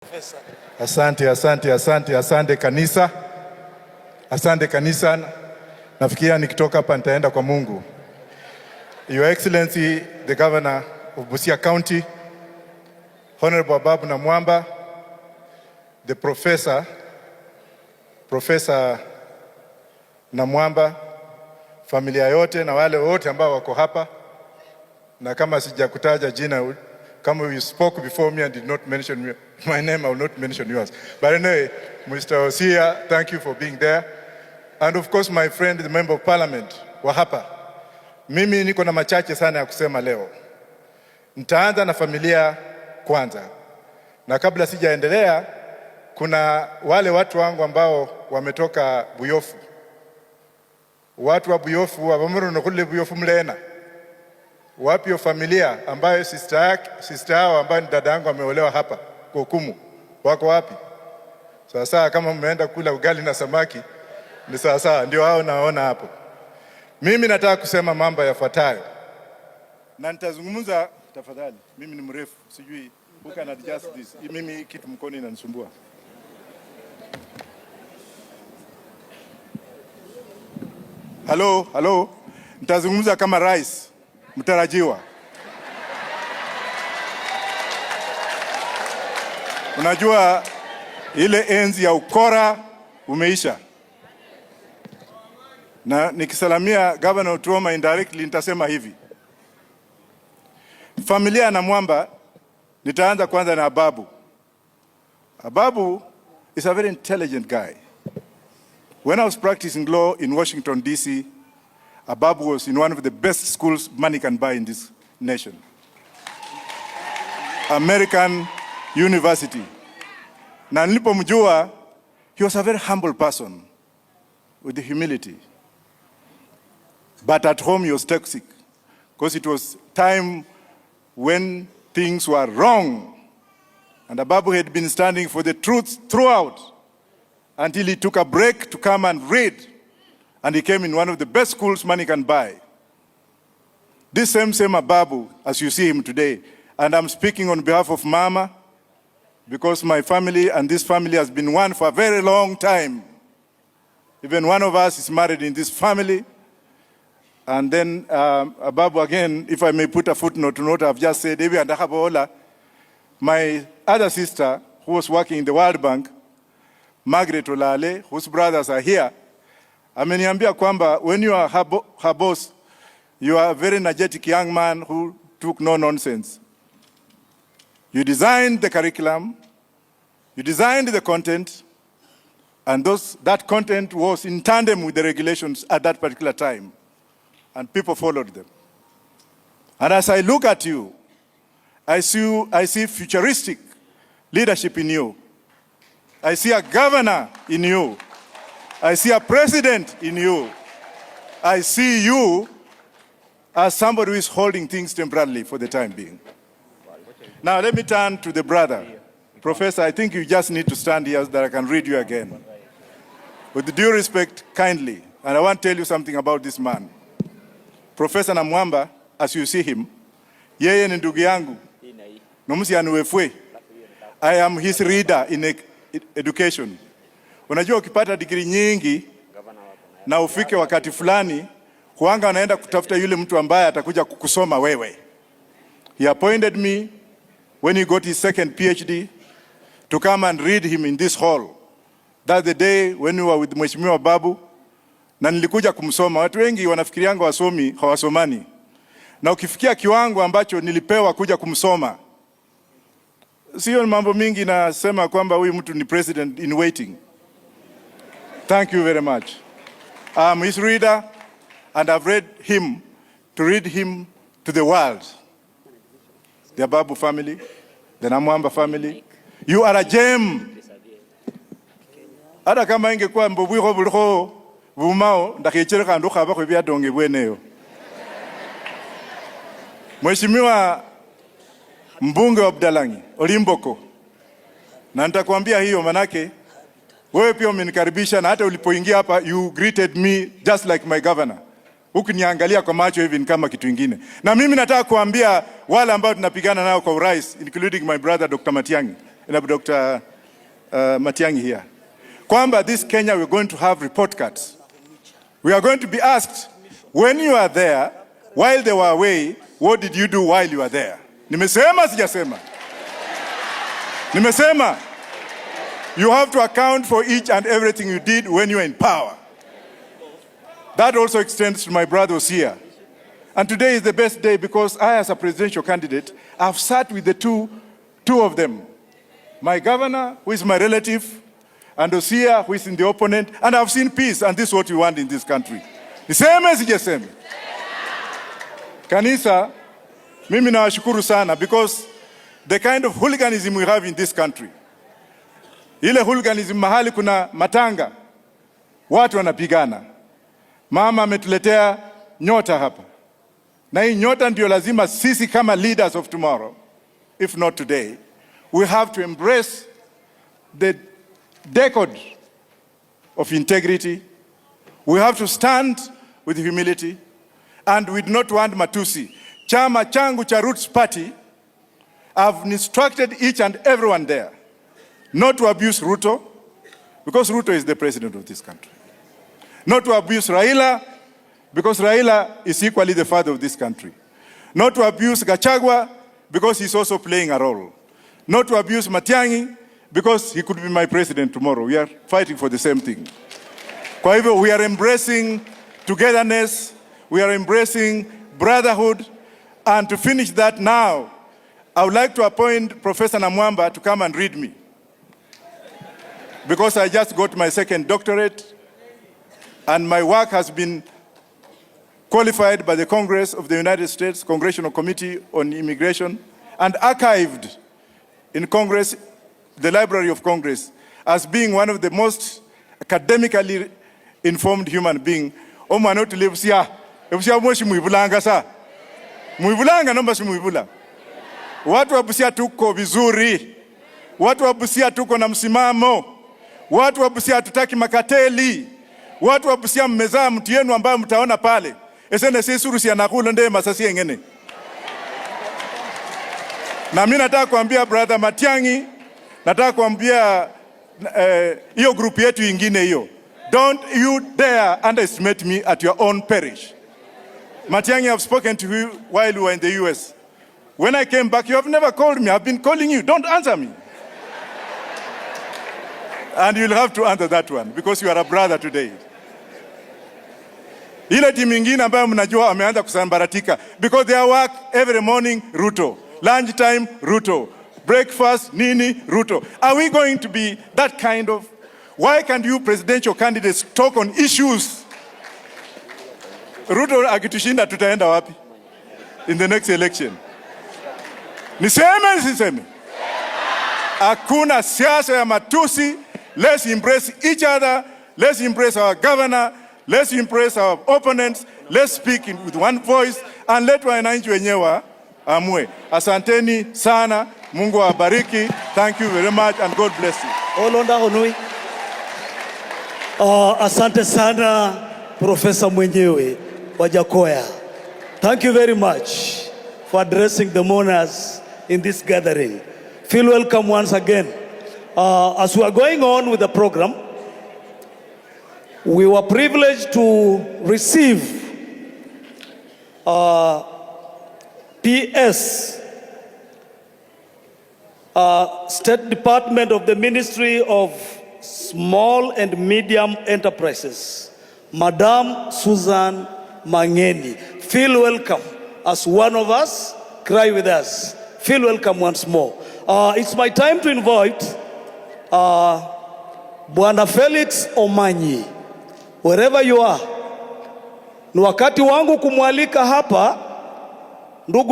Asante kanisa. Asante kanisa. Nafikiria nikitoka hapa nitaenda kwa Mungu. Your Excellency, the Governor of Busia County, Honorable Babu Namwamba, the Professor Namwamba, familia yote na wale wote ambao wako hapa, na kama sijakutaja jina, kama you spoke before me and did not mention my name, I will not mention yours. But anyway, Mr. Osia, thank you for being there. And of course, my friend, the Member of Parliament, wa hapa. Mimi niko na machache sana ya kusema leo. Nitaanza na familia kwanza. Na kabla sijaendelea, kuna wale watu wangu ambao wametoka Buyofu. Watu wa Buyofu, wabamuru nukule Buyofu mlena. Wapi yo familia ambayo sister yao ambayo ni dada yangu ameolewa hapa kwa Hukumu. Wako wapi? Sasa kama mmeenda kula ugali na samaki, ni sasa ndio hao naona hapo. Mimi nataka kusema mambo yafuatayo. Na nitazungumza tafadhali. Mimi ni mrefu, sijui who can adjust this. Mimi kitu mkono inanisumbua. Hello. Nitazungumza kama rais mtarajiwa. Unajua ile enzi ya ukora umeisha. Na nikisalamia Governor Otuoma indirectly nitasema hivi. Familia ya Namwamba, nitaanza kwanza na Ababu. Ababu is a very intelligent guy. When I was practicing law in Washington, D.C., Ababu was in one of the best schools money can buy in this nation. American University. Na nilipomjua, he was a very humble person with the humility. But at home he was toxic because it was time when things were wrong. And Ababu had been standing for the truth throughout until he took a break to come and read. And he came in one of the best schools money can buy. This same Ababu, as you see him today, and I'm speaking on behalf of Mama, because my family and this family has been one for a very long time. Even one of us is married in this family. And then Ababu again, if I may put a footnote to what I've just said, my other sister, who was working in the World Bank, Margaret Olale, whose brothers are here, ameniambia kwamba when you are her boss, you are a very energetic young man who took no nonsense. You designed the curriculum, you designed the content, and that content was in tandem with the regulations at that particular time. And people followed them. And as I look at you, I see futuristic leadership in you. I see a governor in you. I see a president in you. I see you as somebody who is holding things temporarily for the time being. Now let me turn to the brother. Professor, I think you just need to stand here so that I can read you again. With due respect, kindly, and I want to tell you something about this man. Professor Namwamba, as you see him, yeye ni ndugu yangu. Nomusi anuefwe. I am his reader in education. Unajua ukipata degree nyingi na ufike wakati fulani, huanga anaenda kutafuta yule mtu ambaye atakuja kukusoma wewe. He appointed me when he got his second PhD to come and read him in this hall. That's the day when we were with Mheshimiwa Babu. Na nilikuja kumsoma. Watu wengi wanafikirianga wasomi hawasomani. Na ukifikia kiwango ambacho nilipewa kuja kumsoma, sio mambo mingi nasema kwamba huyu mtu ni president in waiting. Thank you very much. I'm his reader and I've read him to read him to the world. The Ababu family, the Namwamba family. You are a gem. Hata kama ingekuwa mbobwiko buliko bumao ndakichereka ndoka bako byadonge bweneyo. Mheshimiwa mbunge wa Abdalangi, Olimboko. Na nitakwambia hiyo manake wewe pia umenikaribisha na hata ulipoingia hapa you greeted me just like my governor. Ukiniangalia kwa macho hivi kama kitu kingine. Na mimi nataka kuambia wale ambao tunapigana nao kwa urais, including my brother Dr. Matiang'i. Dr. Matiang'i here. Kwamba this Kenya we're going to have report cards. We are going to be asked, when you are there, while they were away, what did you do while you were there? Nimesema sijasema? Nimesema. You have to account for each and everything you did when you were in power. That also extends to my brothers here. And today is the best day because I, as a presidential candidate, have sat with the two of them. My governor, who is my relative, and Osia, who is in the opponent, and I've seen peace, and this is what we want in this country. Niseme sijeseme? Kanisa, mimi nawashukuru sana because the kind of hooliganism we have in this country. Ile hooliganism mahali kuna matanga, watu wanapigana. Mama ametuletea nyota hapa. Na hii nyota ndio lazima sisi kama leaders of tomorrow, if not today, we have to embrace the decade of integrity. We have to stand with humility, and we do not want matusi. Chama changu cha Roots Party, I've instructed each and everyone there not to abuse Ruto, because Ruto is the president of this country. Not to abuse Raila, because Raila is equally the father of this country. Not to abuse Gachagua, because he's also playing a role. Not to abuse Matiang'i, because he could be my president tomorrow. We are fighting for the same thing. Kwa hivyo, we are embracing togetherness, we are embracing brotherhood, and to finish that now, I would like to appoint Professor Namwamba to come and read me. Because I just got my second doctorate, and my work has been qualified by the Congress of the United States Congressional Committee on Immigration and archived in Congress, the Library of Congress, as being one of the most academically informed human beings. Omwana otu lebusia mwoshi muibulanga sa. Muibulanga nomba si muibula. Watu wa Busia tuko vizuri. Watu wa Busia tuko na msimamo. Watu wa Busia tutaki makateli. Watu wa Busia mmezaa mtu yenu ambayo mtaona pale. Esene si surusi anakulo nde masasi engene. Na mimi nataka kuambia brother Matiang'i, nataka kuambia hiyo group yetu ingine hiyo. Don't you dare underestimate me at your own parish. Matiang'i, I've spoken to you while you were in the US. When I came back, you have never called me. I've been calling you. Don't answer me. And you'll have to answer that one because you are a brother today. Ile timu ingine ambayo mnajua wameanza kusambaratika because they work every morning Ruto, lunch time Ruto, breakfast nini Ruto. Are we going to be that kind of? Why can't you presidential candidates talk on issues? Ruto akitushinda tutaenda wapi in the next election? Niseme siseme? Hakuna siasa ya matusi. Let's embrace each other. Let's embrace our governor. Let's embrace our opponents. Let's speak with one voice and let wananchi wenyewe amue. Asanteni sana. Mungu awabariki. Thank you very much and God bless you. Olonda honui. Asante sana Professor mwenyewe Wajackoya. Thank you very much for addressing the mourners in this gathering. Feel welcome once again. As we are going on with the program, we were privileged to receive PS, State Department of the Ministry of Small and Medium Enterprises, Madam Susan Mangeni. Feel welcome as one of us. Cry with us. Feel welcome once more. It's my time to invite Bwana Felix Omanyi, wherever you are. Ni wakati wangu kumwalika hapa ndugu